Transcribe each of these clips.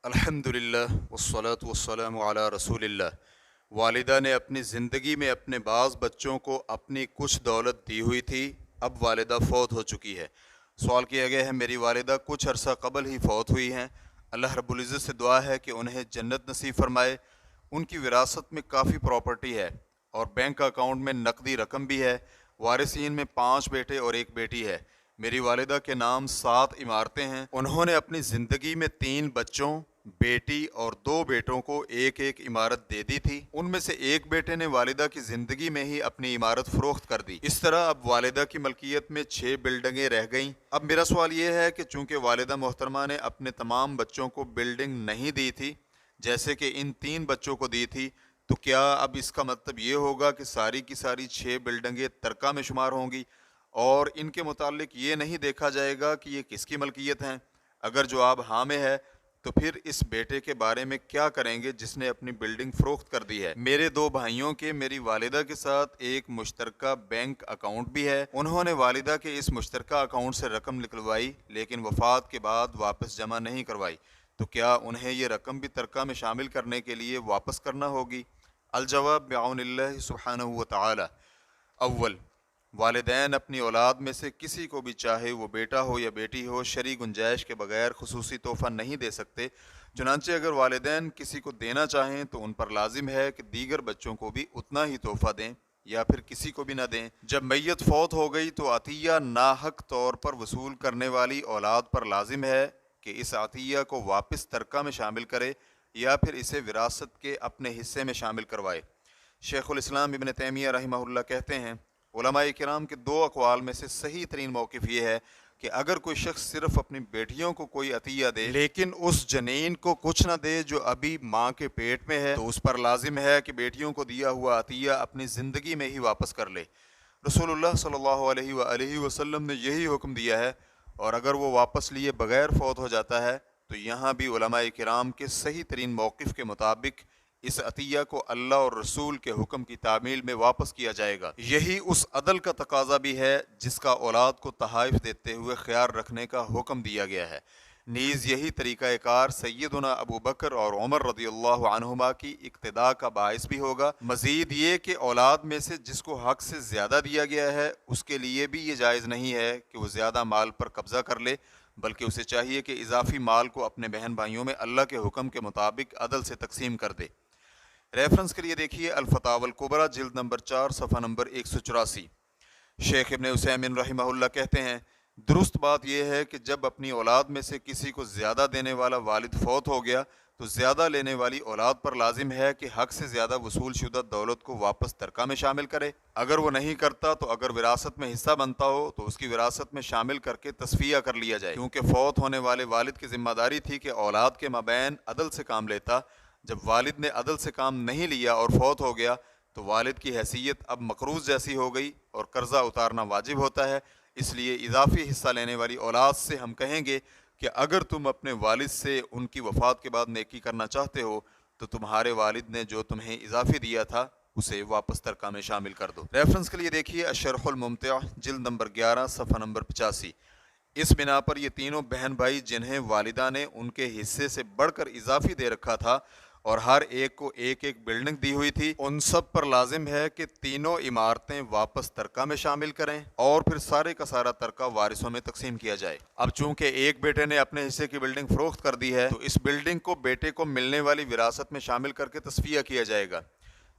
الحمدللہ والصلاة والسلام علی رسول اللہ۔ والدہ نے اپنی زندگی میں اپنے بعض بچوں کو اپنی کچھ دولت دی ہوئی تھی، اب والدہ فوت ہو چکی ہے۔ سوال کیا گیا ہے، میری والدہ کچھ عرصہ قبل ہی فوت ہوئی ہیں، اللہ رب العزت سے دعا ہے کہ انہیں جنت نصیب فرمائے۔ ان کی وراثت میں کافی پراپرٹی ہے اور بینک اکاؤنٹ میں نقدی رقم بھی ہے۔ وارثین میں 5 بیٹے اور 1 بیٹی ہے۔ میری والدہ کے نام 7 عمارتیں ہیں۔ انہوں نے اپنی زندگی میں 3 بچوں، بیٹی اور 2 بیٹوں کو ایک ایک عمارت دے دی تھی۔ ان میں سے ایک بیٹے نے والدہ کی زندگی میں ہی اپنی عمارت فروخت کر دی۔ اس طرح اب والدہ کی ملکیت میں 6 بلڈنگیں رہ گئیں۔ اب میرا سوال یہ ہے کہ چونکہ والدہ محترمہ نے اپنے تمام بچوں کو بلڈنگ نہیں دی تھی جیسے کہ ان 3 بچوں کو دی تھی، تو کیا اب اس کا مطلب یہ ہوگا کہ ساری کی ساری 6 بلڈنگیں ترکہ میں شمار ہوں گی اور ان کے متعلق یہ نہیں دیکھا جائے گا کہ یہ کس کی ملکیت ہیں؟ اگر جواب ہاں میں ہے تو پھر اس بیٹے کے بارے میں کیا کریں گے جس نے اپنی بلڈنگ فروخت کر دی ہے؟ میرے 2 بھائیوں کے میری والدہ کے ساتھ ایک مشترکہ بینک اکاؤنٹ بھی ہے۔ انہوں نے والدہ کے اس مشترکہ اکاؤنٹ سے رقم نکلوائی لیکن وفات کے بعد واپس جمع نہیں کروائی، تو کیا انہیں یہ رقم بھی ترکہ میں شامل کرنے کے لیے واپس کرنا ہوگی؟ الجواب بعون اللہ سبحانہ وتعالی۔ اول، والدین اپنی اولاد میں سے کسی کو بھی چاہے وہ بیٹا ہو یا بیٹی ہو شرعی گنجائش کے بغیر خصوصی تحفہ نہیں دے سکتے، چنانچہ اگر والدین کسی کو دینا چاہیں تو ان پر لازم ہے کہ دیگر بچوں کو بھی اتنا ہی تحفہ دیں یا پھر کسی کو بھی نہ دیں۔ جب میت فوت ہو گئی تو عطیہ ناحق طور پر وصول کرنے والی اولاد پر لازم ہے کہ اس عطیہ کو واپس ترکہ میں شامل کرے یا پھر اسے وراثت کے اپنے حصے میں شامل کروائے۔ شیخ الاسلام ابن تیمیہ رحمہ اللہ کہتے ہیں، علماء کرام کے 2 اقوال میں سے صحیح ترین موقف یہ ہے کہ اگر کوئی شخص صرف اپنی بیٹیوں کو کوئی عطیہ دے لیکن اس جنین کو کچھ نہ دے جو ابھی ماں کے پیٹ میں ہے، تو اس پر لازم ہے کہ بیٹیوں کو دیا ہوا عطیہ اپنی زندگی میں ہی واپس کر لے۔ رسول اللہ صلی اللہ علیہ وآلہ وسلم نے یہی حکم دیا ہے، اور اگر وہ واپس لیے بغیر فوت ہو جاتا ہے تو یہاں بھی علماء کرام کے صحیح ترین موقف کے مطابق اس عطیہ کو اللہ اور رسول کے حکم کی تعمیل میں واپس کیا جائے گا۔ یہی اس عدل کا تقاضا بھی ہے جس کا اولاد کو تحائف دیتے ہوئے خیال رکھنے کا حکم دیا گیا ہے۔ نیز یہی طریقہ کار سیدنا ابو بکر اور عمر رضی اللہ عنہما کی اقتداء کا باعث بھی ہوگا۔ مزید یہ کہ اولاد میں سے جس کو حق سے زیادہ دیا گیا ہے اس کے لیے بھی یہ جائز نہیں ہے کہ وہ زیادہ مال پر قبضہ کر لے، بلکہ اسے چاہیے کہ اضافی مال کو اپنے بہن بھائیوں میں اللہ کے حکم کے مطابق عدل سے تقسیم کر دے۔ ریفرنس کے لیے دیکھیے الفتاوی الکبریٰ جلد نمبر 4 صفحہ نمبر 184۔ شیخ ابن عثیمین رحمہ اللہ کہتے ہیں، درست بات یہ ہے کہ جب اپنی اولاد میں سے کسی کو زیادہ دینے والا والد فوت ہو گیا تو زیادہ لینے والی اولاد پر لازم ہے کہ حق سے زیادہ وصول شدہ دولت کو واپس ترکہ میں شامل کرے۔ اگر وہ نہیں کرتا تو اگر وراثت میں حصہ بنتا ہو تو اس کی وراثت میں شامل کر کے تصفیہ کر لیا جائے، کیونکہ فوت ہونے والے والد کی ذمہ داری تھی کہ اولاد کے مابین عدل سے کام لیتا۔ جب والد نے عدل سے کام نہیں لیا اور فوت ہو گیا تو والد کی حیثیت اب مقروض جیسی ہو گئی اور قرضہ اتارنا واجب ہوتا ہے۔ اس لیے اضافی حصہ لینے والی اولاد سے ہم کہیں گے کہ اگر تم اپنے والد سے ان کی وفات کے بعد نیکی کرنا چاہتے ہو تو تمہارے والد نے جو تمہیں اضافی دیا تھا اسے واپس ترکہ میں شامل کر دو۔ ریفرنس کے لیے دیکھیے الشرح الممتع جلد نمبر 11 صفحہ نمبر 85۔ اس بنا پر یہ تینوں بہن بھائی جنہیں والدہ نے ان کے حصے سے بڑھ کر اضافی دے رکھا تھا اور ہر ایک کو ایک ایک بلڈنگ دی ہوئی تھی، ان سب پر لازم ہے کہ تینوں عمارتیں واپس ترکہ میں شامل کریں اور پھر سارے کا سارا ترکہ وارثوں میں تقسیم کیا جائے۔ اب چونکہ ایک بیٹے نے اپنے حصے کی بلڈنگ فروخت کر دی ہے تو اس بلڈنگ کو بیٹے کو ملنے والی وراثت میں شامل کر کے تصفیہ کیا جائے گا۔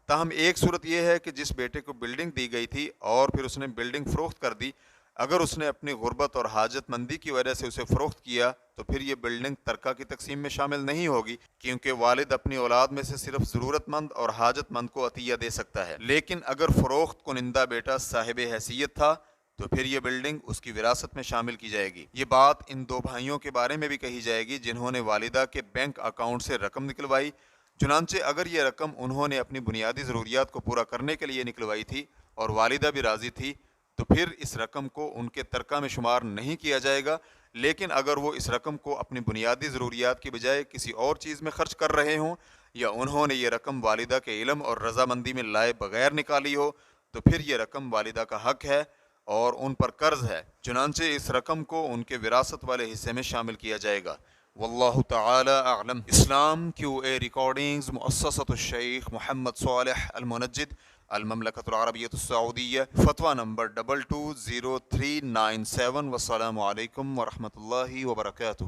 تاہم ایک صورت یہ ہے کہ جس بیٹے کو بلڈنگ دی گئی تھی اور پھر اس نے بلڈنگ فروخت کر دی، اگر اس نے اپنی غربت اور حاجت مندی کی وجہ سے اسے فروخت کیا تو پھر یہ بلڈنگ ترکہ کی تقسیم میں شامل نہیں ہوگی، کیونکہ والد اپنی اولاد میں سے صرف ضرورت مند اور حاجت مند کو عطیہ دے سکتا ہے۔ لیکن اگر فروخت کنندہ بیٹا صاحب حیثیت تھا تو پھر یہ بلڈنگ اس کی وراثت میں شامل کی جائے گی۔ یہ بات ان 2 بھائیوں کے بارے میں بھی کہی جائے گی جنہوں نے والدہ کے بینک اکاؤنٹ سے رقم نکلوائی، چنانچہ اگر یہ رقم انہوں نے اپنی بنیادی ضروریات کو پورا کرنے کے لیے نکلوائی تھی اور والدہ بھی راضی تھی تو پھر اس رقم کو ان کے ترکہ میں شمار نہیں کیا جائے گا۔ لیکن اگر وہ اس رقم کو اپنی بنیادی ضروریات کی بجائے کسی اور چیز میں خرچ کر رہے ہوں یا انہوں نے یہ رقم والدہ کے علم اور رضامندی میں لائے بغیر نکالی ہو تو پھر یہ رقم والدہ کا حق ہے اور ان پر قرض ہے، چنانچہ اس رقم کو ان کے وراثت والے حصے میں شامل کیا جائے گا۔ واللہ تعالی اعلم. اسلام QA ریکارڈنگز مؤسسۃ الشیخ محمد صالح المنجد المملکۃ العربیۃ السعودیہ فتویٰ نمبر 220397. والسلام علیکم ورحمۃ اللہ وبرکاتہ.